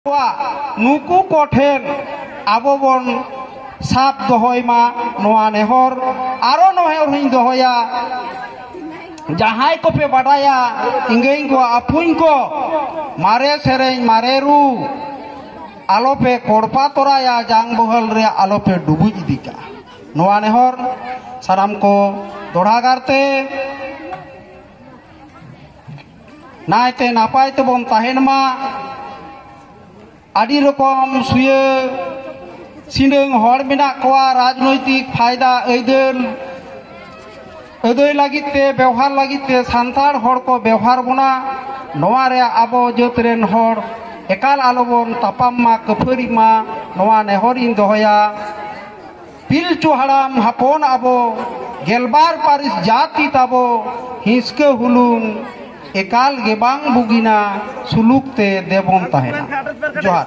नुकु कोठेन आबो बन साब दहयमा नोआ नेहर आरो नोहर हिं दहया जहाय को पे बाडाया इंगें को आपुइन को मारे सेरें मारे रू आलो पे कोड़पा तोराया जांग बहल रे आलो पे डुबु इदिका नोआ नेहर साराम को दोड़ागारते नायते नापायते बन ताहेनमा आदि रकम सुये सिंदों हर मेना कोआ राजनैतिक फायदा अदय लागिते व्यवहार लागिते सान्तार हर को व्यवहार बना नोआ रे आबो जतरेन हर एकाल आलोबन तापामा कफरिमा नोआ नेहरिन दहया पिलचु हाड़ाम हापन आबो गेलबार पारिस जाति ताबो हिंसके हुलुंग एकाल गेबांग बुगिना सुलुकते देबन ताहेना जोहार।